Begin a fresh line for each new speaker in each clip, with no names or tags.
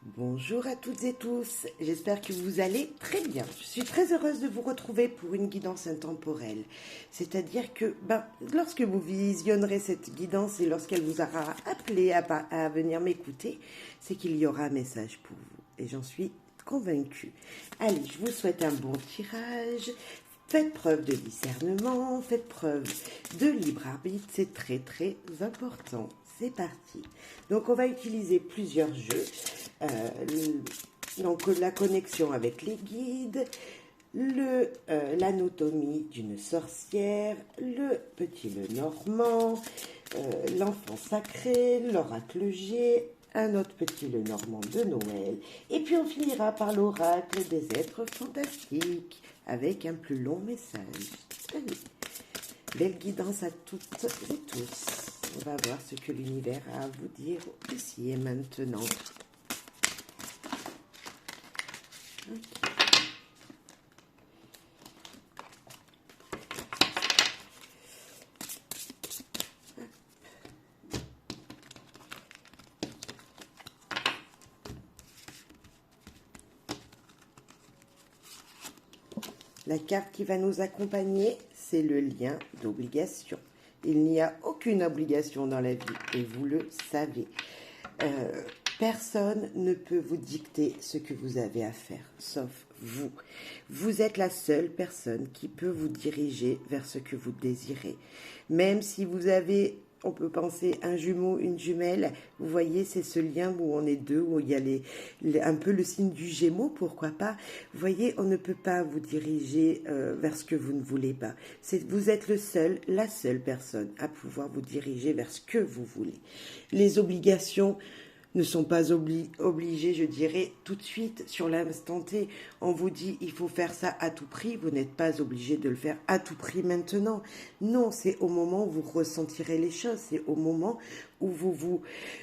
Bonjour à toutes et tous, j'espère que vous allez très bien. Je suis très heureuse de vous retrouver pour une guidance intemporelle. C'est-à-dire que lorsque vous visionnerez cette guidance et lorsqu'elle vous aura appelé à venir m'écouter, c'est qu'il y aura un message pour vous. Et j'en suis convaincue. Allez, je vous souhaite un bon tirage. Faites preuve de discernement, faites preuve de libre arbitre, c'est très très important. C'est parti. Donc on va utiliser plusieurs jeux. Donc la connexion avec les guides, l'anatomie d'une sorcière, le petit Lenormand, l'enfant sacré, l'oracle G, un autre petit Lenormand de Noël, et puis on finira par l'oracle des êtres fantastiques, avec un plus long message. Allez, belle guidance à toutes et tous. On va voir ce que l'univers a à vous dire ici et maintenant. Okay. La carte qui va nous accompagner, c'est le lien d'obligation. Il n'y a aucune obligation dans la vie et vous le savez. Personne ne peut vous dicter ce que vous avez à faire, sauf vous. Vous êtes la seule personne qui peut vous diriger vers ce que vous désirez. Même si vous avez, on peut penser, un jumeau, une jumelle, vous voyez, c'est ce lien où on est deux, où il y a un peu le signe du Gémeaux, pourquoi pas. Vous voyez, on ne peut pas vous diriger vers ce que vous ne voulez pas. Vous êtes la seule personne à pouvoir vous diriger vers ce que vous voulez. Les obligations ne sont pas obligés, je dirais, tout de suite, sur l'instant T. On vous dit, il faut faire ça à tout prix. Vous n'êtes pas obligé de le faire à tout prix maintenant. Non, c'est au moment où vous ressentirez les choses. C'est au moment où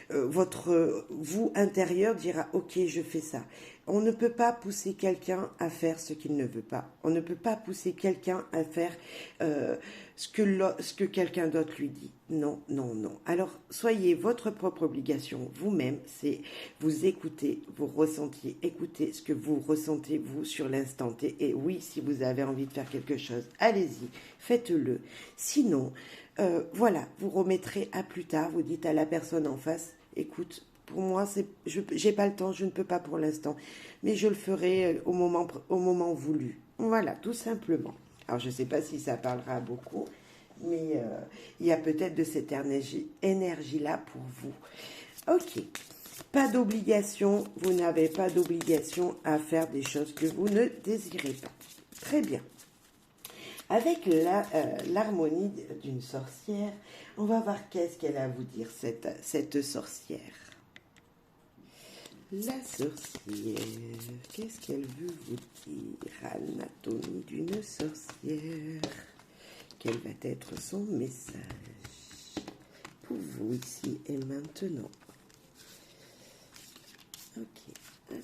votre vous intérieur dira, ok, je fais ça. On ne peut pas pousser quelqu'un à faire ce qu'il ne veut pas. On ne peut pas pousser quelqu'un à faire ce que quelqu'un d'autre lui dit. Non, non, non. Alors, soyez votre propre obligation vous-même. C'est vous écouter, vous ressentiez, écoutez ce que vous ressentez, vous, sur l'instant T. Et oui, si vous avez envie de faire quelque chose, allez-y, faites-le. Sinon, voilà, vous remettrez à plus tard. Vous dites à la personne en face, écoute, pour moi, j'ai pas le temps, je ne peux pas pour l'instant, mais je le ferai au moment voulu. Voilà, tout simplement. Alors, je ne sais pas si ça parlera à beaucoup, mais il y a peut-être de cette énergie-là pour vous. Ok, pas d'obligation, vous n'avez pas d'obligation à faire des choses que vous ne désirez pas. Très bien. Avec l'harmonie d'une sorcière, on va voir qu'est-ce qu'elle a à vous dire, cette sorcière. La sorcière, qu'est-ce qu'elle veut vous dire? Anatomie d'une sorcière. Quel va être son message pour vous ici et maintenant? Ok.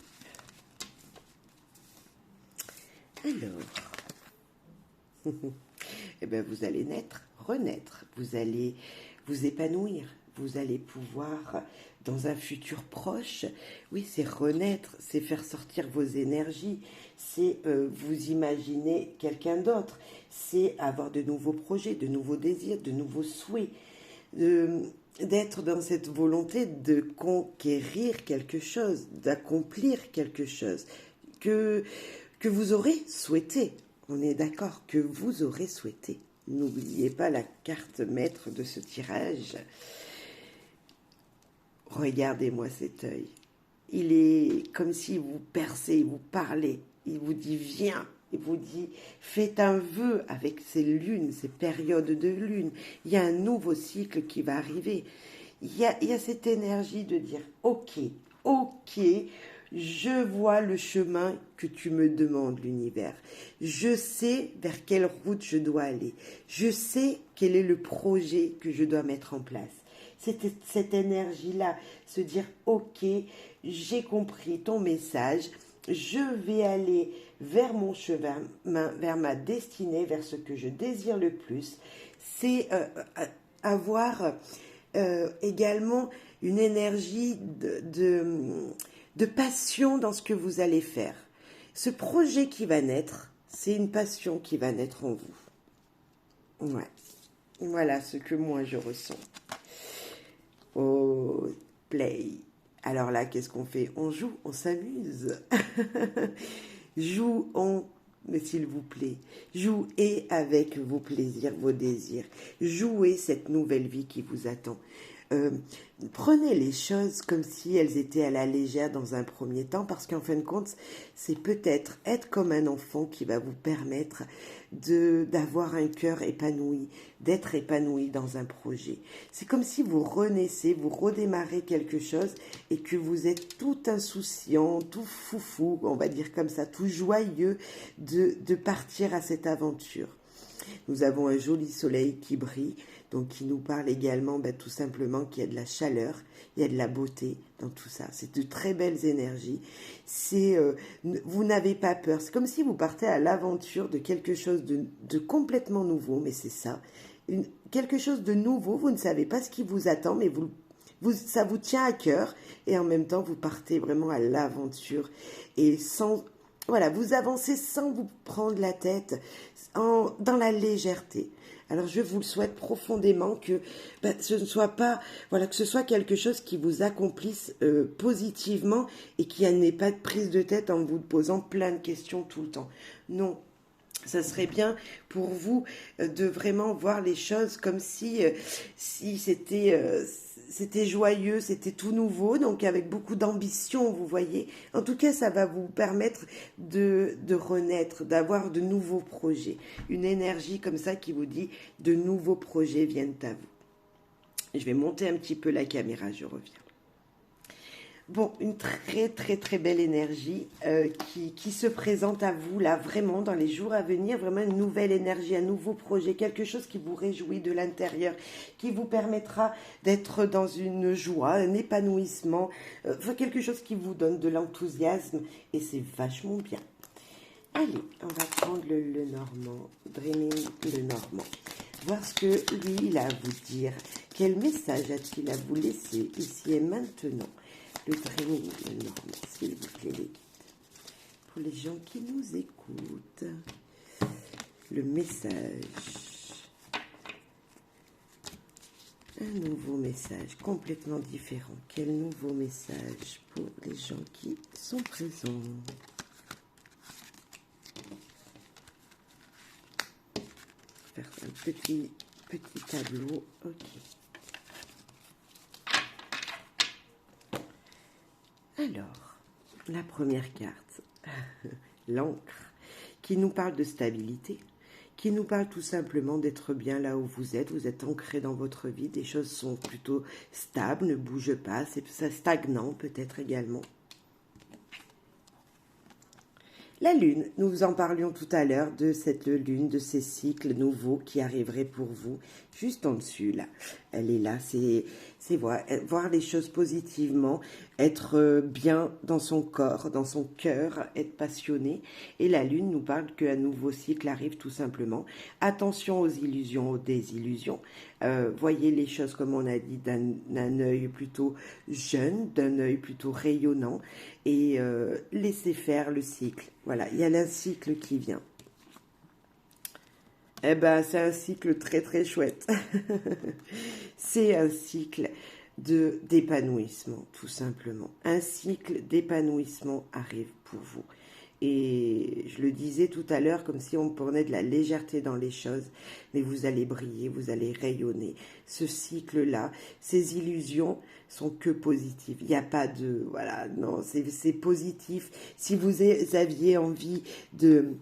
Alors, eh bien, vous allez renaître. Vous allez vous épanouir. Vous allez pouvoir, dans un futur proche, oui, c'est renaître, c'est faire sortir vos énergies, c'est vous imaginer quelqu'un d'autre, c'est avoir de nouveaux projets, de nouveaux désirs, de nouveaux souhaits, d'être dans cette volonté de conquérir quelque chose, d'accomplir quelque chose que vous aurez souhaité. On est d'accord, que vous aurez souhaité. N'oubliez pas la carte maître de ce tirage. Regardez-moi cet œil. Il est comme si vous percez, vous parlez. Il vous dit viens. Il vous dit faites un vœu avec ces lunes, ces périodes de lune. Il y a un nouveau cycle qui va arriver. Il y a cette énergie de dire ok, je vois le chemin que tu me demandes, l'univers. Je sais vers quelle route je dois aller. Je sais quel est le projet que je dois mettre en place. Cette énergie-là, se dire ok, j'ai compris ton message, je vais aller vers mon chemin, vers ma destinée, vers ce que je désire le plus. C'est avoir également une énergie de passion dans ce que vous allez faire. Ce projet qui va naître, c'est une passion qui va naître en vous. Ouais. Voilà ce que moi je ressens. Oh, play. Alors là, qu'est-ce qu'on fait? On joue, on s'amuse. Jouons, mais s'il vous plaît. Jouez avec vos plaisirs, vos désirs. Jouez cette nouvelle vie qui vous attend. Prenez les choses comme si elles étaient à la légère dans un premier temps, parce qu'en fin de compte, c'est peut-être être comme un enfant qui va vous permettre d'avoir un cœur épanoui, d'être épanoui dans un projet. C'est comme si vous renaissez, vous redémarrez quelque chose et que vous êtes tout insouciant, tout foufou, on va dire comme ça, tout joyeux de partir à cette aventure. Nous avons un joli soleil qui brille, donc qui nous parle également tout simplement qu'il y a de la chaleur, il y a de la beauté dans tout ça. C'est de très belles énergies. Vous n'avez pas peur. C'est comme si vous partez à l'aventure de quelque chose de complètement nouveau, mais c'est ça. Quelque chose de nouveau, vous ne savez pas ce qui vous attend, mais ça vous tient à cœur et en même temps, vous partez vraiment à l'aventure et voilà, vous avancez sans vous prendre la tête, dans la légèreté. Alors je vous le souhaite profondément que ce ne soit pas, voilà, que ce soit quelque chose qui vous accomplisse positivement et qu'il n'y ait pas de prise de tête en vous posant plein de questions tout le temps. Non. Ça serait bien pour vous de vraiment voir les choses comme si c'était joyeux, c'était tout nouveau, donc avec beaucoup d'ambition, vous voyez. En tout cas, ça va vous permettre de renaître, d'avoir de nouveaux projets. Une énergie comme ça qui vous dit de nouveaux projets viennent à vous. Je vais monter un petit peu la caméra, je reviens. Bon, une très très très belle énergie qui se présente à vous là vraiment dans les jours à venir, vraiment une nouvelle énergie, un nouveau projet, quelque chose qui vous réjouit de l'intérieur, qui vous permettra d'être dans une joie, un épanouissement, quelque chose qui vous donne de l'enthousiasme et c'est vachement bien. Allez, on va prendre le Normand, Dreaming le Normand, voir ce que lui il a à vous dire, quel message a-t-il à vous laisser ici et maintenant. Le Dreaming le Normand, s'il vous plaît, les guides. Pour les gens qui nous écoutent, le message. Un nouveau message, complètement différent. Quel nouveau message pour les gens qui sont présents. Faire un petit tableau. Ok. Alors, la première carte, l'encre, qui nous parle de stabilité, qui nous parle tout simplement d'être bien là où vous êtes ancré dans votre vie, des choses sont plutôt stables, ne bougent pas, c'est stagnant peut-être également. La lune, nous vous en parlions tout à l'heure de cette lune, de ces cycles nouveaux qui arriveraient pour vous, juste en dessus là. Elle est là, c'est voir les choses positivement, être bien dans son corps, dans son cœur, être passionné. Et la lune nous parle qu'un nouveau cycle arrive tout simplement. Attention aux illusions, aux désillusions. Voyez les choses, comme on a dit, d'un œil plutôt jeune, d'un œil plutôt rayonnant. Et laissez faire le cycle. Voilà, il y a un cycle qui vient. Eh ben, c'est un cycle très très chouette. C'est un cycle d'épanouissement, tout simplement. Un cycle d'épanouissement arrive pour vous. Et je le disais tout à l'heure, comme si on prenait de la légèreté dans les choses, mais vous allez briller, vous allez rayonner. Ce cycle-là, ces illusions sont que positives. Il n'y a pas de... Voilà, non, c'est positif. Si vous aviez envie de...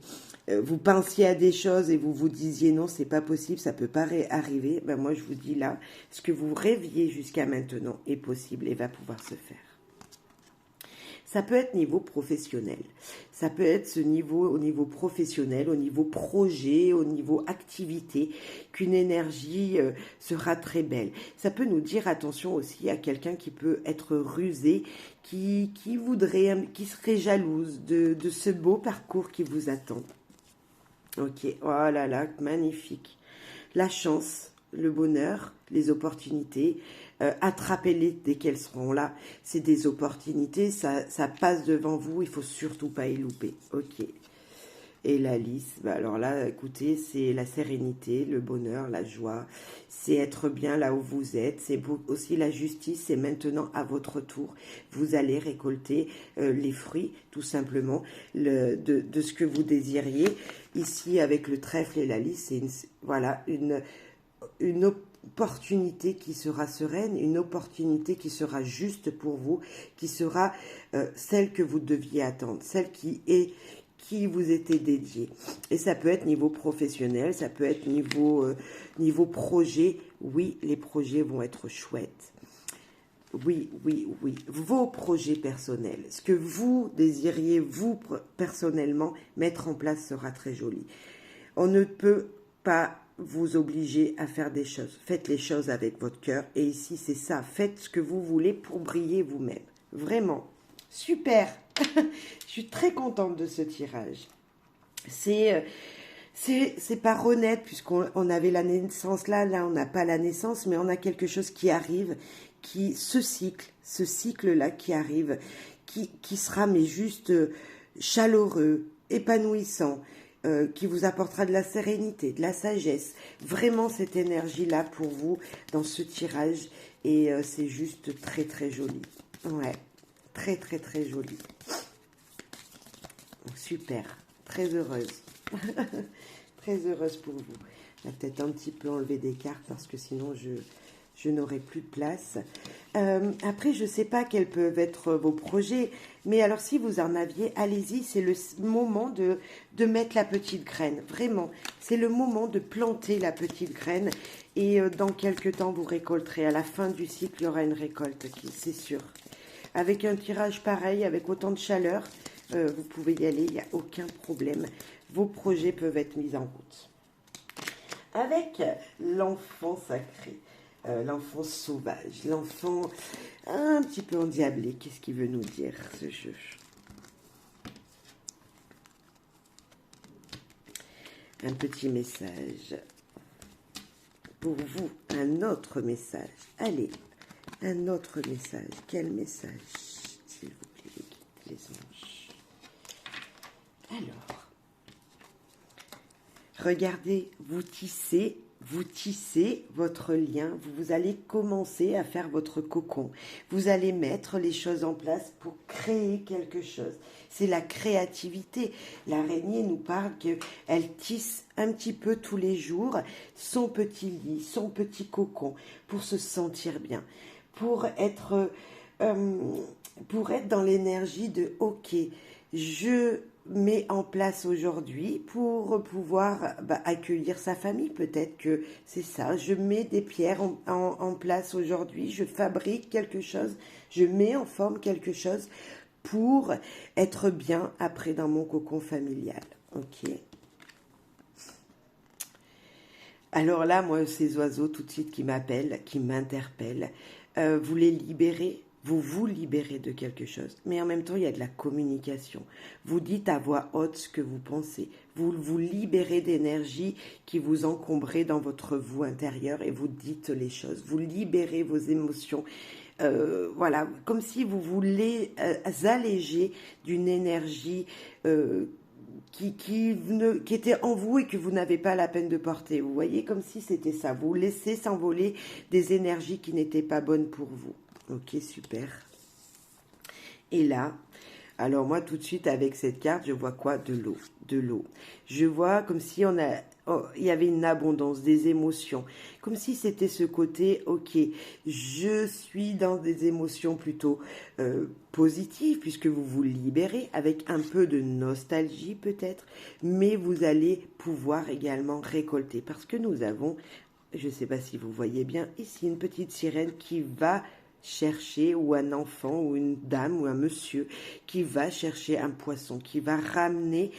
vous pensiez à des choses et vous vous disiez non, c'est pas possible, ça peut pas arriver, ben moi je vous dis là, ce que vous rêviez jusqu'à maintenant est possible et va pouvoir se faire. Ça peut être niveau professionnel, ça peut être ce niveau au niveau professionnel, au niveau projet, au niveau activité, qu'une énergie sera très belle. Ça peut nous dire attention aussi à quelqu'un qui peut être rusé, qui serait jalouse de ce beau parcours qui vous attend. Ok, oh là là, magnifique. La chance, le bonheur, les opportunités, attrapez-les dès qu'elles seront là. C'est des opportunités, ça passe devant vous, il faut surtout pas y louper. Ok. Et la liste, bah alors là, écoutez, c'est la sérénité, le bonheur, la joie, c'est être bien là où vous êtes, c'est aussi la justice, c'est maintenant à votre tour. Vous allez récolter les fruits, tout simplement, de ce que vous désiriez. Ici, avec le trèfle et la liste, c'est voilà, une opportunité qui sera sereine, une opportunité qui sera juste pour vous, qui sera celle que vous deviez attendre, celle qui vous était dédiée. Et ça peut être niveau professionnel, ça peut être niveau projet. Oui, les projets vont être chouettes. Oui, oui, oui. Vos projets personnels, ce que vous désiriez, vous, personnellement, mettre en place sera très joli. On ne peut pas vous obliger à faire des choses. Faites les choses avec votre cœur. Et ici, c'est ça. Faites ce que vous voulez pour briller vous-même. Vraiment. Super. Je suis très contente de ce tirage. C'est pas honnête puisqu'on avait la naissance là on n'a pas la naissance, mais on a quelque chose qui arrive, ce cycle là qui arrive, qui sera mais juste chaleureux, épanouissant, qui vous apportera de la sérénité, de la sagesse, vraiment cette énergie là pour vous dans ce tirage, et c'est juste très très joli. Ouais, très très très joli. Super, très heureuse. Très heureuse pour vous. On va peut-être un petit peu enlever des cartes parce que sinon je n'aurai plus de place. Après, je ne sais pas quels peuvent être vos projets, mais alors si vous en aviez, allez-y, c'est le moment de mettre la petite graine. Vraiment, c'est le moment de planter la petite graine, et dans quelques temps, vous récolterez. À la fin du cycle, il y aura une récolte, c'est sûr. Avec un tirage pareil, avec autant de chaleur, vous pouvez y aller, il n'y a aucun problème. Vos projets peuvent être mis en route. Avec l'enfant sacré, l'enfant sauvage, l'enfant un petit peu endiablé, qu'est-ce qu'il veut nous dire ce jeu? Un petit message pour vous, un autre message. Allez, un autre message. Quel message, s'il vous plaît, les guides, les anges? Alors, regardez, vous tissez votre lien, vous allez commencer à faire votre cocon. Vous allez mettre les choses en place pour créer quelque chose. C'est la créativité. L'araignée nous parle qu'elle tisse un petit peu tous les jours son petit lit, son petit cocon, pour se sentir bien, pour être dans l'énergie de « ok, je met en place aujourd'hui pour pouvoir accueillir sa famille. Peut-être que c'est ça, je mets des pierres en place aujourd'hui, je fabrique quelque chose, je mets en forme quelque chose pour être bien après dans mon cocon familial. Ok. Alors là, moi, ces oiseaux tout de suite qui m'appellent, qui m'interpellent, vous les libérez. Vous libérez de quelque chose. Mais en même temps, il y a de la communication. Vous dites à voix haute ce que vous pensez. Vous vous libérez d'énergie qui vous encombrait dans votre vous intérieur, et vous dites les choses. Vous libérez vos émotions. Voilà, comme si vous voulez alléger d'une énergie qui était en vous et que vous n'avez pas la peine de porter. Vous voyez, comme si c'était ça. Vous laissez s'envoler des énergies qui n'étaient pas bonnes pour vous. Ok, super. Et là, alors moi tout de suite avec cette carte, je vois quoi? De l'eau, de l'eau. Je vois comme si il y avait une abondance, des émotions. Comme si c'était ce côté, ok, je suis dans des émotions plutôt positives, puisque vous vous libérez, avec un peu de nostalgie peut-être, mais vous allez pouvoir également récolter. Parce que nous avons, je ne sais pas si vous voyez bien, ici une petite sirène qui va chercher, ou un enfant, ou une dame, ou un monsieur, qui va chercher un poisson, qui va ramener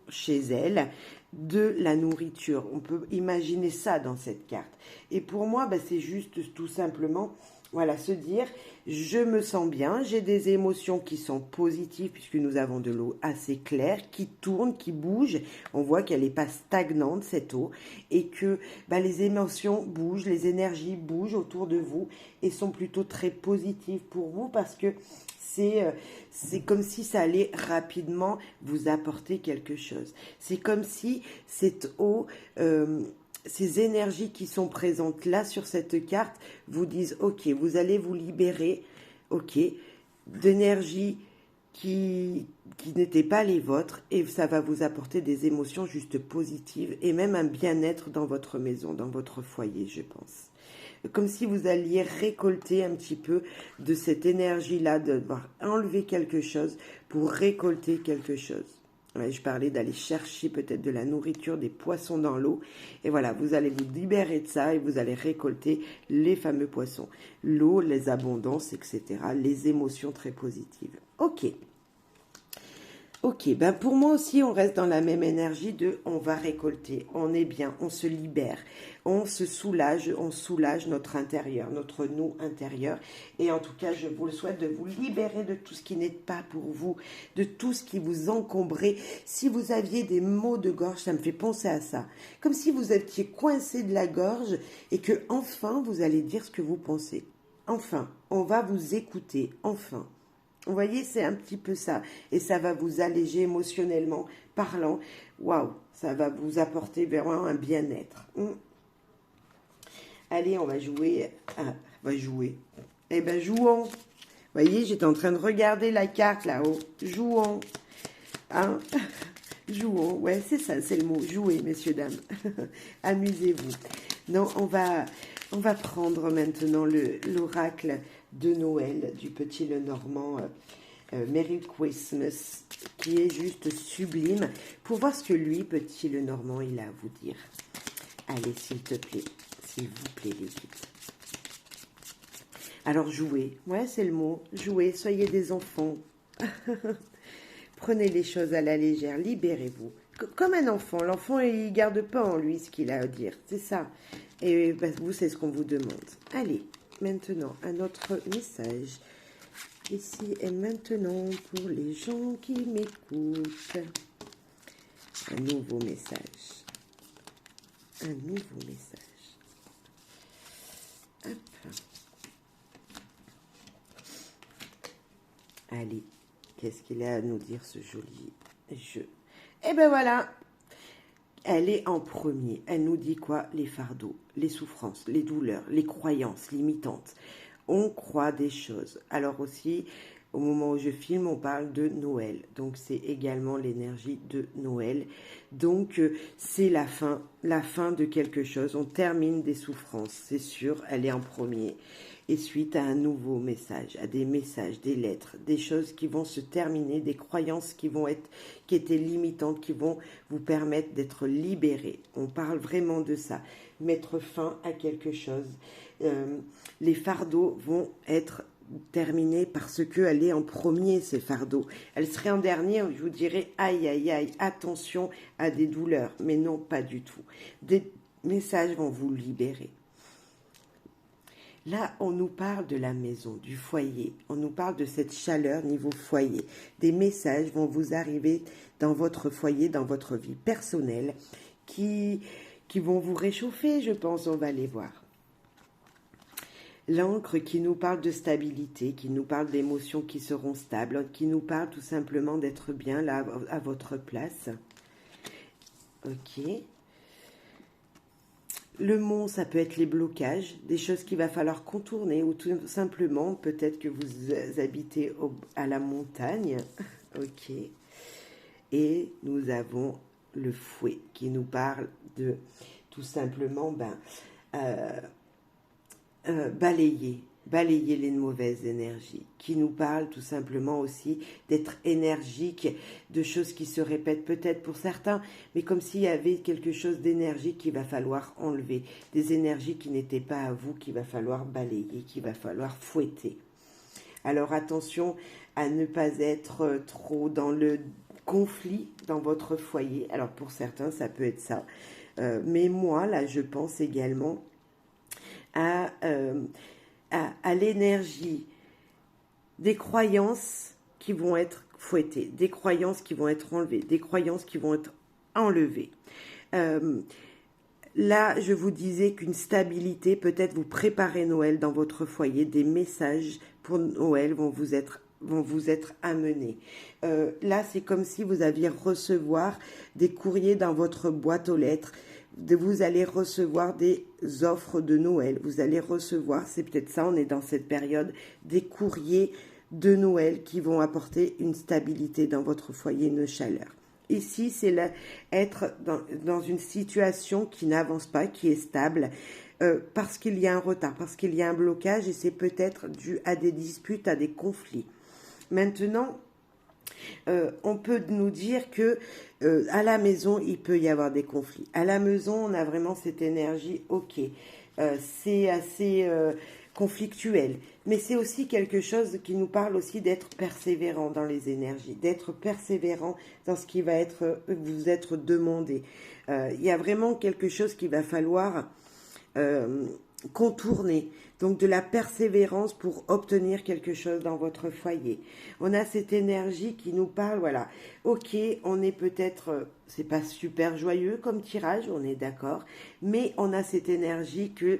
chez elle de la nourriture. On peut imaginer ça dans cette carte. Et pour moi, c'est juste tout simplement Voilà, se dire, je me sens bien, j'ai des émotions qui sont positives puisque nous avons de l'eau assez claire, qui tourne, qui bouge. On voit qu'elle n'est pas stagnante, cette eau, et que les émotions bougent, les énergies bougent autour de vous et sont plutôt très positives pour vous parce que c'est comme si ça allait rapidement vous apporter quelque chose. C'est comme si cette eau... ces énergies qui sont présentes là sur cette carte vous disent, ok, vous allez vous libérer, ok, d'énergies qui n'étaient pas les vôtres et ça va vous apporter des émotions juste positives et même un bien-être dans votre maison, dans votre foyer, je pense. Comme si vous alliez récolter un petit peu de cette énergie-là, de devoir enlever quelque chose pour récolter quelque chose. Ouais, je parlais d'aller chercher peut-être de la nourriture, des poissons dans l'eau. Et voilà, vous allez vous libérer de ça et vous allez récolter les fameux poissons. L'eau, les abondances, etc. Les émotions très positives. Ok. Ok, pour moi aussi, on reste dans la même énergie de on va récolter, on est bien, on se libère, on se soulage, on soulage notre intérieur, notre nous intérieur. Et en tout cas, je vous le souhaite de vous libérer de tout ce qui n'est pas pour vous, de tout ce qui vous encombrait. Si vous aviez des maux de gorge, ça me fait penser à ça. Comme si vous étiez coincé de la gorge et que enfin vous allez dire ce que vous pensez. Enfin, on va vous écouter, enfin. Vous voyez, c'est un petit peu ça. Et ça va vous alléger émotionnellement parlant. Waouh, ça va vous apporter vraiment un bien-être. Allez, on va jouer. Ah, on va jouer. Eh bien, jouons. Vous voyez, j'étais en train de regarder la carte là-haut. Jouons. Hein? Jouons. Ouais, c'est ça, c'est le mot. Jouez, messieurs, dames. Amusez-vous. Non, on va prendre maintenant l'oracle de Noël du Petit Lenormand, Merry Christmas, qui est juste sublime, pour voir ce que lui, Petit Lenormand, il a à vous dire. Allez, s'il te plaît, s'il vous plaît, l'équipe. Alors, jouez. Ouais, c'est le mot. Jouez, soyez des enfants. Prenez les choses à la légère, libérez-vous. Comme un enfant. L'enfant, il garde pas en lui ce qu'il a à dire. C'est ça. Et vous, c'est ce qu'on vous demande. Allez, maintenant, un autre message. Ici et maintenant, pour les gens qui m'écoutent. Un nouveau message. Un nouveau message. Hop. Allez, qu'est-ce qu'il a à nous dire, ce joli jeu? Eh ben voilà, elle est en premier. Elle nous dit quoi? Les fardeaux, les souffrances, les douleurs, les croyances limitantes. On croit des choses. Alors aussi, au moment où je filme, on parle de Noël. Donc, c'est également l'énergie de Noël. Donc, c'est la fin de quelque chose. On termine des souffrances, c'est sûr. Elle est en premier. Et suite à un nouveau message, à des messages, des lettres, des choses qui vont se terminer, des croyances qui étaient limitantes, qui vont vous permettre d'être libérés. On parle vraiment de ça. Mettre fin à quelque chose. Les fardeaux vont être terminés parce qu'elle est en premier, ces fardeaux. Elle serait en dernier, je vous dirais, aïe, aïe, aïe, attention à des douleurs. Mais non, pas du tout. Des messages vont vous libérer. Là, on nous parle de la maison, du foyer. On nous parle de cette chaleur niveau foyer. Des messages vont vous arriver dans votre foyer, dans votre vie personnelle, qui vont vous réchauffer, je pense, on va les voir. L'encre qui nous parle de stabilité, qui nous parle d'émotions qui seront stables, qui nous parle tout simplement d'être bien là, à votre place. Ok. Le mont, ça peut être les blocages, des choses qu'il va falloir contourner ou tout simplement, peut-être que vous habitez à la montagne. Ok. Et nous avons le fouet qui nous parle de tout simplement balayer les mauvaises énergies, qui nous parle tout simplement aussi d'être énergique, de choses qui se répètent peut-être pour certains, mais comme s'il y avait quelque chose d'énergique qu'il va falloir enlever, des énergies qui n'étaient pas à vous, qu'il va falloir balayer, qu'il va falloir fouetter. Alors attention à ne pas être trop dans le conflit dans votre foyer. Alors pour certains, ça peut être ça. Mais moi, là, je pense également à à l'énergie des croyances qui vont être fouettées, des croyances qui vont être enlevées, des croyances qui vont être enlevées. Là, je vous disais qu'une stabilité, peut-être vous préparez Noël dans votre foyer, des messages pour Noël vont vous être amenés. Là, c'est comme si vous alliez recevoir des courriers dans votre boîte aux lettres. Vous allez recevoir des offres de Noël. Vous allez recevoir, c'est peut-être ça, on est dans cette période, des courriers de Noël qui vont apporter une stabilité dans votre foyer, une chaleur. Ici, c'est être dans une situation qui n'avance pas, qui est stable, parce qu'il y a un retard, parce qu'il y a un blocage, et c'est peut-être dû à des disputes, à des conflits. Maintenant, on peut nous dire que à la maison, il peut y avoir des conflits. À la maison, on a vraiment cette énergie, ok, c'est assez conflictuel. Mais c'est aussi quelque chose qui nous parle aussi d'être persévérant dans les énergies, d'être persévérant dans ce qui va vous être demandé. Il y a vraiment quelque chose qu'il va falloir contourner. Donc de la persévérance pour obtenir quelque chose dans votre foyer. On a cette énergie qui nous parle, voilà, ok, on est peut-être, c'est pas super joyeux comme tirage, on est d'accord, mais on a cette énergie que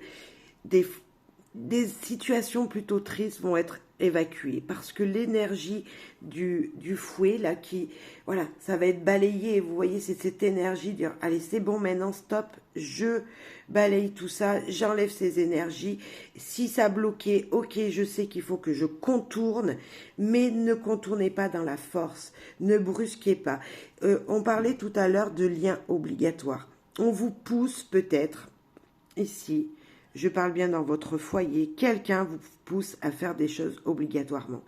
des situations plutôt tristes vont être évacuées parce que l'énergie du fouet là voilà, ça va être balayé. Vous voyez, c'est cette énergie de dire allez, c'est bon, maintenant stop, je balaye tout ça, j'enlève ces énergies. Si ça bloquait, ok, je sais qu'il faut que je contourne, mais ne contournez pas dans la force, ne brusquez pas. On parlait tout à l'heure de liens obligatoires. On vous pousse peut-être ici. Je parle bien dans votre foyer, quelqu'un vous pousse à faire des choses obligatoirement.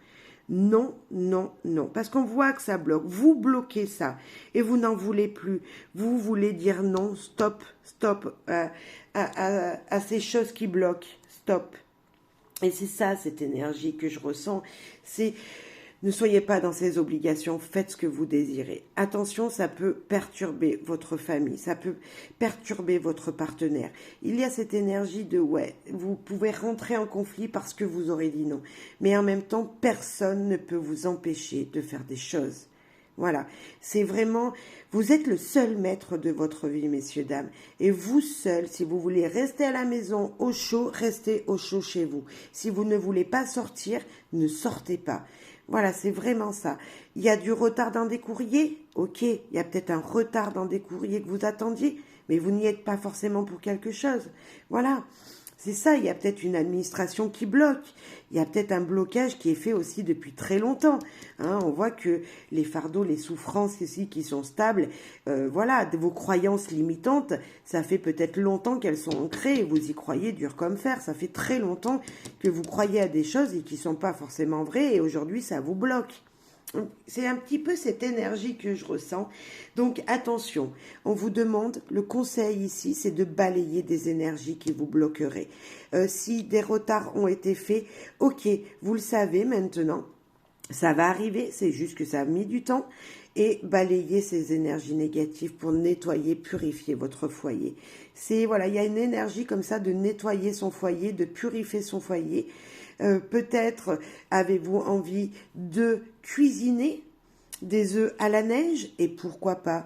Non, non, non, parce qu'on voit que ça bloque. Vous bloquez ça et vous n'en voulez plus. Vous voulez dire non, stop, stop à ces choses qui bloquent, stop. Et c'est ça, cette énergie que je ressens, c'est... Ne soyez pas dans ces obligations, faites ce que vous désirez. Attention, ça peut perturber votre famille, ça peut perturber votre partenaire. Il y a cette énergie de ouais, vous pouvez rentrer en conflit parce que vous aurez dit non. Mais en même temps, personne ne peut vous empêcher de faire des choses. Voilà, c'est vraiment, vous êtes le seul maître de votre vie, messieurs, dames. Et vous seul, si vous voulez rester à la maison au chaud, restez au chaud chez vous. Si vous ne voulez pas sortir, ne sortez pas. Voilà, c'est vraiment ça. Il y a du retard dans des courriers, ok, il y a peut-être un retard dans des courriers que vous attendiez, mais vous n'y êtes pas forcément pour quelque chose. Voilà, c'est ça, il y a peut-être une administration qui bloque, il y a peut-être un blocage qui est fait aussi depuis très longtemps. Hein, on voit que les fardeaux, les souffrances ici qui sont stables, voilà, vos croyances limitantes, ça fait peut-être longtemps qu'elles sont ancrées et vous y croyez dur comme fer. Ça fait très longtemps que vous croyez à des choses et qui ne sont pas forcément vraies et aujourd'hui ça vous bloque. C'est un petit peu cette énergie que je ressens. Donc attention, on vous demande, le conseil ici, c'est de balayer des énergies qui vous bloqueraient. Si des retards ont été faits, ok, vous le savez maintenant, ça va arriver, c'est juste que ça a mis du temps. Et balayer ces énergies négatives pour nettoyer, purifier votre foyer. Voilà, il y a une énergie comme ça de nettoyer son foyer, de purifier son foyer. Peut-être avez-vous envie de cuisiner des œufs à la neige et pourquoi pas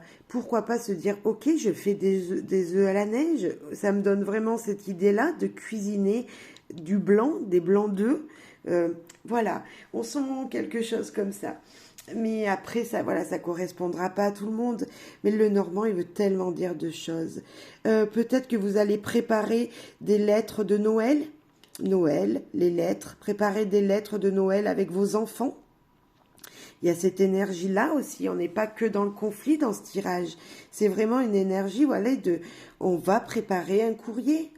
se dire ok, je fais des œufs à la neige, ça me donne vraiment cette idée-là de cuisiner du blanc, des blancs d'œufs, voilà, on sent quelque chose comme ça. Mais après, ça, voilà, ça correspondra pas à tout le monde. Mais le normand, il veut tellement dire de choses. Peut-être que vous allez préparer des lettres de Noël. Noël, les lettres. Préparer des lettres de Noël avec vos enfants. Il y a cette énergie-là aussi. On n'est pas que dans le conflit dans ce tirage. C'est vraiment une énergie, voilà, on va préparer un courrier.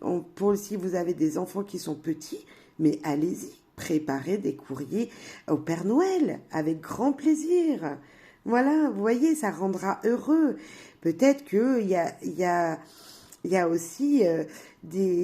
Si vous avez des enfants qui sont petits, mais allez-y. Préparer des courriers au Père Noël avec grand plaisir. Voilà, vous voyez, ça rendra heureux. Peut-être qu'il y a aussi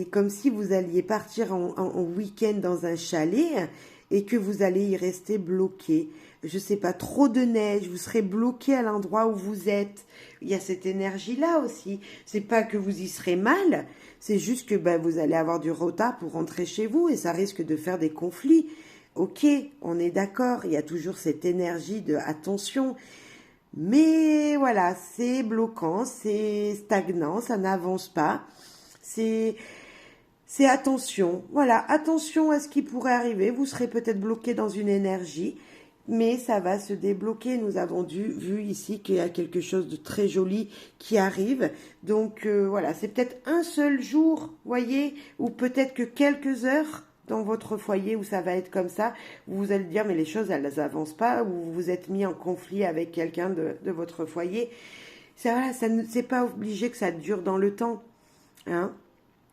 comme si vous alliez partir en week-end dans un chalet et que vous allez y rester bloqué. Je sais pas, trop de neige, vous serez bloqué à l'endroit où vous êtes. Il y a cette énergie-là aussi. C'est pas que vous y serez mal, c'est juste que vous allez avoir du retard pour rentrer chez vous et ça risque de faire des conflits. Ok, on est d'accord, il y a toujours cette énergie de attention. Mais voilà, c'est bloquant, c'est stagnant, ça n'avance pas. C'est attention. Voilà, attention à ce qui pourrait arriver. Vous serez peut-être bloqué dans une énergie, mais ça va se débloquer. Nous avons vu ici qu'il y a quelque chose de très joli qui arrive. Donc voilà, c'est peut-être un seul jour, voyez, ou peut-être que quelques heures dans votre foyer où ça va être comme ça. Vous allez dire, mais les choses, elles n'avancent pas, ou vous vous êtes mis en conflit avec quelqu'un de votre foyer. Voilà, c'est pas obligé que ça dure dans le temps, hein.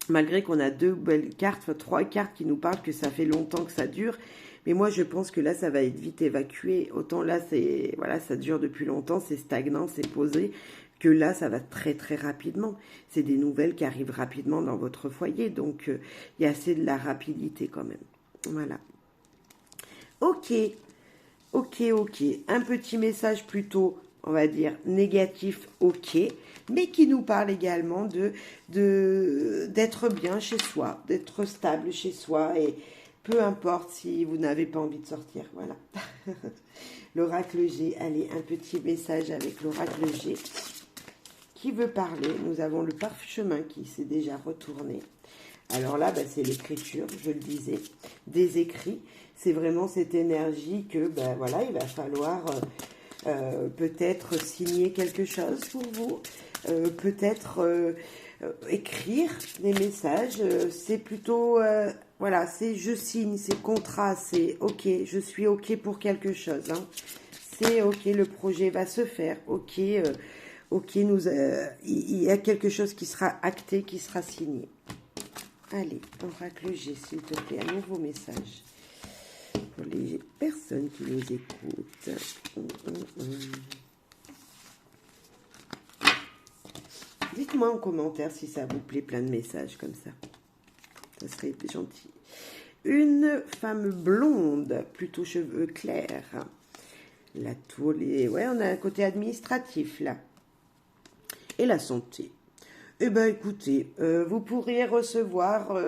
Malgré qu'on a 2 belles cartes, enfin 3 cartes qui nous parlent que ça fait longtemps que ça dure. Mais moi, je pense que là, ça va être vite évacué. Autant là, voilà, ça dure depuis longtemps, c'est stagnant, c'est posé. Que là, ça va très très rapidement. C'est des nouvelles qui arrivent rapidement dans votre foyer. Donc, il y a assez de la rapidité quand même. Voilà. Ok. Un petit message plutôt, on va dire, négatif, ok, mais qui nous parle également d'être bien chez soi, d'être stable chez soi, et peu importe si vous n'avez pas envie de sortir, voilà. L'oracle G, allez, un petit message avec l'oracle G qui veut parler. Nous avons le parchemin qui s'est déjà retourné. Alors là, c'est l'écriture, je le disais, des écrits. C'est vraiment cette énergie que, voilà, il va falloir peut-être signer quelque chose pour vous, peut-être écrire des messages. C'est plutôt, voilà, c'est je signe, c'est contrat, c'est ok, je suis ok pour quelque chose. Hein. C'est ok, le projet va se faire, ok, ok, il y a quelque chose qui sera acté, qui sera signé. Allez, oracle G, s'il te plaît, un nouveau message pour les personnes qui nous écoutent. Dites-moi en commentaire si ça vous plaît, plein de messages comme ça. Ça serait gentil. Une femme blonde, plutôt cheveux clairs. La tour, ouais, on a un côté administratif là. Et la santé. Eh bien, écoutez, vous pourriez recevoir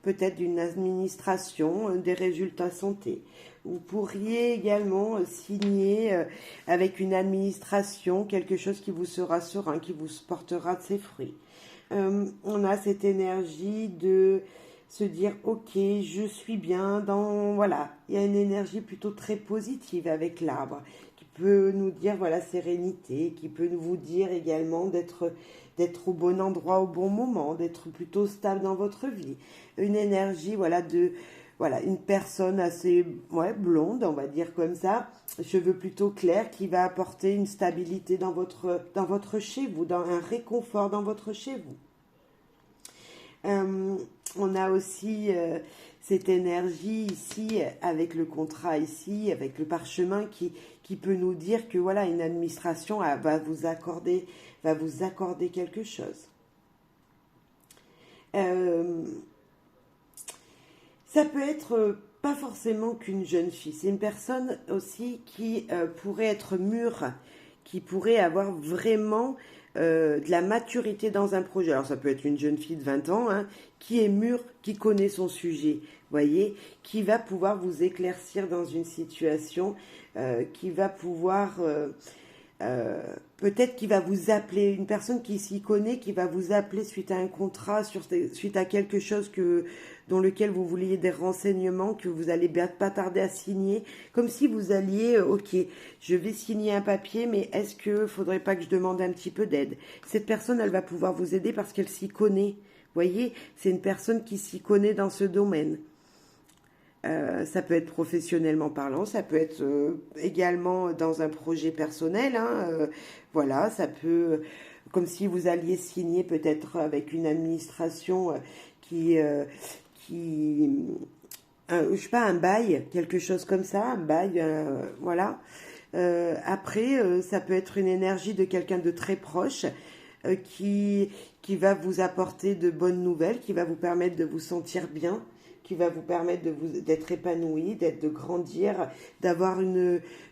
peut-être d'une administration des résultats santé. Vous pourriez également signer avec une administration quelque chose qui vous sera serein, qui vous portera de ses fruits. On a cette énergie de se dire, ok, je suis bien dans... Voilà, il y a une énergie plutôt très positive avec l'arbre, qui peut nous dire, voilà, sérénité, qui peut vous dire également d'être au bon endroit au bon moment, d'être plutôt stable dans votre vie. Une énergie, voilà, une personne assez blonde, on va dire comme ça, cheveux plutôt clairs, qui va apporter une stabilité dans votre chez vous, dans un réconfort dans votre chez vous. On a aussi cette énergie ici, avec le contrat ici, avec le parchemin qui peut nous dire que voilà, une administration va vous accorder quelque chose. Ça peut être pas forcément qu'une jeune fille, c'est une personne aussi qui pourrait être mûre, qui pourrait avoir vraiment de la maturité dans un projet. Alors ça peut être une jeune fille de 20 ans, hein, qui est mûre, qui connaît son sujet, voyez, qui va pouvoir vous éclaircir dans une situation, qui va pouvoir... peut-être qu'il va vous appeler, une personne qui s'y connaît, qui va vous appeler suite à un contrat, suite à quelque chose dans lequel vous vouliez des renseignements, que vous allez pas tarder à signer, comme si vous alliez, ok, je vais signer un papier, mais est-ce que faudrait pas que je demande un petit peu d'aide? Cette personne, elle va pouvoir vous aider parce qu'elle s'y connaît, voyez, c'est une personne qui s'y connaît dans ce domaine. Ça peut être professionnellement parlant, ça peut être également dans un projet personnel, hein, voilà, ça peut, comme si vous alliez signer peut-être avec une administration je sais pas, un bail, quelque chose comme ça, un bail, voilà. Après, ça peut être une énergie de quelqu'un de très proche qui va vous apporter de bonnes nouvelles, qui va vous permettre de vous sentir bien. qui va vous permettre d'être épanoui, de grandir, d'avoir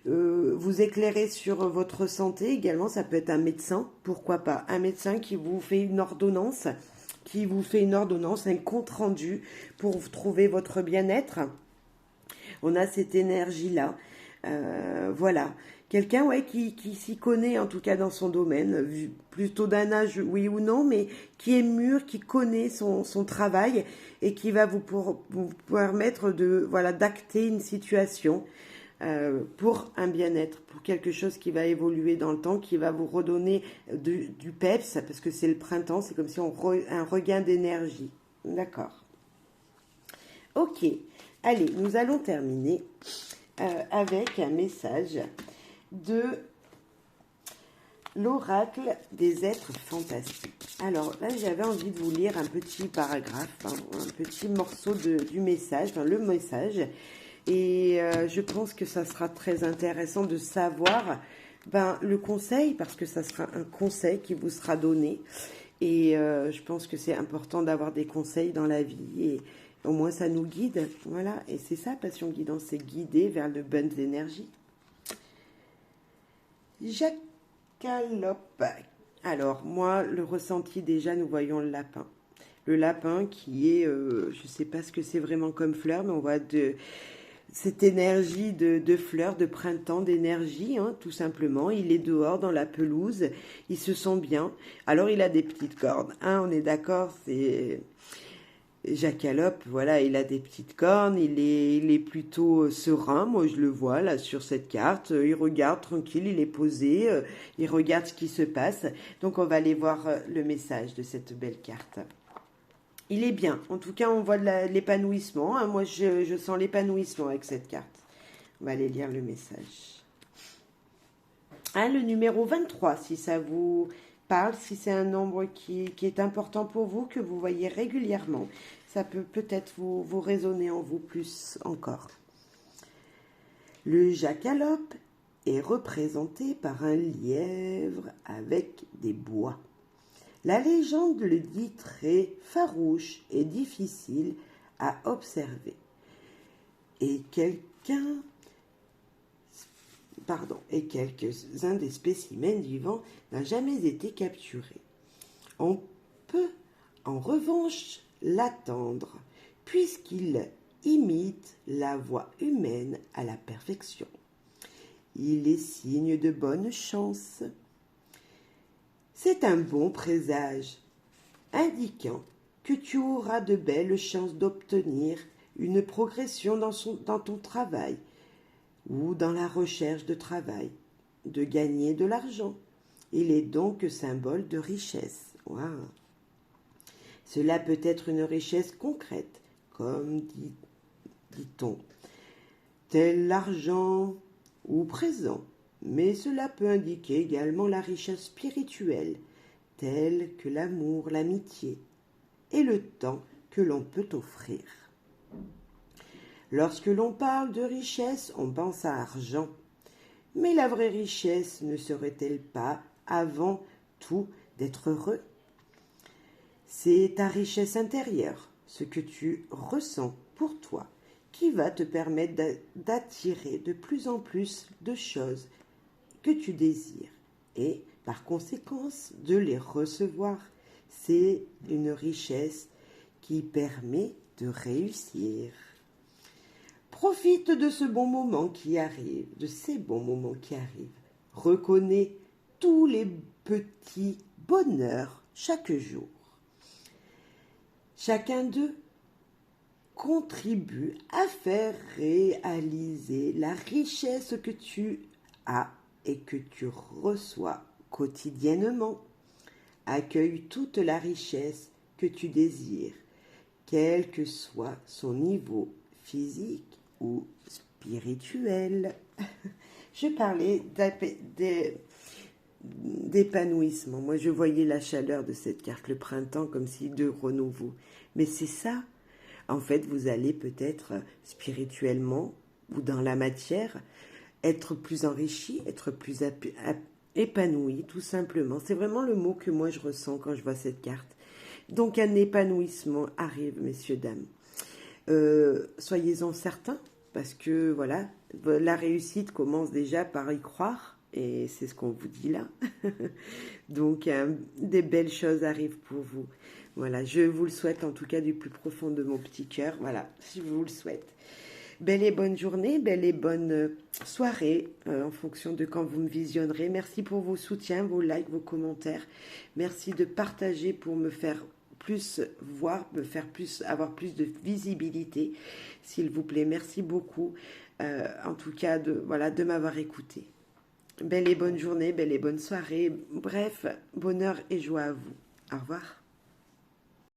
vous éclairer sur votre santé également. Ça peut être un médecin, pourquoi pas, un médecin qui vous fait une ordonnance, un compte rendu pour trouver votre bien-être. On a cette énergie-là. Voilà. Quelqu'un qui s'y connaît, en tout cas dans son domaine, plutôt d'un âge, oui ou non, mais qui est mûr, qui connaît son travail et qui va vous permettre d'acter une situation pour un bien-être, pour quelque chose qui va évoluer dans le temps, qui va vous redonner du peps, parce que c'est le printemps, c'est comme si un regain d'énergie. D'accord. Ok. Allez, nous allons terminer avec un message de l'oracle des êtres fantastiques. Alors là, j'avais envie de vous lire un petit paragraphe, un petit morceau du message, le message. Et je pense que ça sera très intéressant de savoir le conseil, parce que ça sera un conseil qui vous sera donné. Et je pense que c'est important d'avoir des conseils dans la vie. Et au moins, ça nous guide. Voilà. Et c'est ça, passion guidance, c'est guider vers de bonnes énergies. Jacalope. Alors, moi, le ressenti, déjà, nous voyons le lapin. Le lapin qui est, je ne sais pas ce que c'est vraiment comme fleur, mais on voit cette énergie de fleurs, de printemps, d'énergie, tout simplement. Il est dehors dans la pelouse, il se sent bien. Alors, il a des petites cornes, on est d'accord, c'est... Jacalope, voilà, il a des petites cornes, il est plutôt serein, moi je le vois là sur cette carte, il regarde tranquille, il est posé, il regarde ce qui se passe. Donc on va aller voir le message de cette belle carte. Il est bien, en tout cas on voit de l'épanouissement, moi je sens l'épanouissement avec cette carte. On va aller lire le message. Le numéro 23, si ça vous parle, si c'est un nombre qui est important pour vous, que vous voyez régulièrement, ça peut peut-être vous résonner en vous plus encore. Le jacalope est représenté par un lièvre avec des bois. La légende le dit très farouche et difficile à observer. Et quelques-uns des spécimens vivants n'ont jamais été capturés. On peut en revanche l'attendre, puisqu'il imite la voix humaine à la perfection. Il est signe de bonne chance. C'est un bon présage, indiquant que tu auras de belles chances d'obtenir une progression dans ton travail ou dans la recherche de travail, de gagner de l'argent. Il est donc symbole de richesse. Wow. Cela peut être une richesse concrète, comme dit-on, tel l'argent ou présent, mais cela peut indiquer également la richesse spirituelle, telle que l'amour, l'amitié et le temps que l'on peut offrir. Lorsque l'on parle de richesse, on pense à argent. Mais la vraie richesse ne serait-elle pas, avant tout, d'être heureux? C'est ta richesse intérieure, ce que tu ressens pour toi, qui va te permettre d'attirer de plus en plus de choses que tu désires et, par conséquence, de les recevoir. C'est une richesse qui permet de réussir. Profite de ce bon moment qui arrive, de ces bons moments qui arrivent. Reconnais tous les petits bonheurs chaque jour. Chacun d'eux contribue à faire réaliser la richesse que tu as et que tu reçois quotidiennement. Accueille toute la richesse que tu désires, quel que soit son niveau physique ou spirituel. Je parlais d'épanouissement. Moi, je voyais la chaleur de cette carte, le printemps, comme si de renouveau. Mais c'est ça. En fait, vous allez peut-être spirituellement ou dans la matière être plus enrichi, être plus épanoui, tout simplement. C'est vraiment le mot que moi je ressens quand je vois cette carte. Donc un épanouissement arrive, messieurs, dames. Soyez-en certains, parce que voilà, la réussite commence déjà par y croire, et c'est ce qu'on vous dit là. Donc, des belles choses arrivent pour vous. Voilà, je vous le souhaite en tout cas du plus profond de mon petit cœur. Voilà, je vous le souhaite. Belle et bonne journée, belle et bonne soirée en fonction de quand vous me visionnerez. Merci pour vos soutiens, vos likes, vos commentaires. Merci de partager pour me faire plus voir, me faire plus, avoir plus de visibilité, s'il vous plaît. Merci beaucoup, en tout cas, voilà, de m'avoir écouté. Belle et bonne journée, belle et bonne soirée. Bref, bonheur et joie à vous. Au revoir.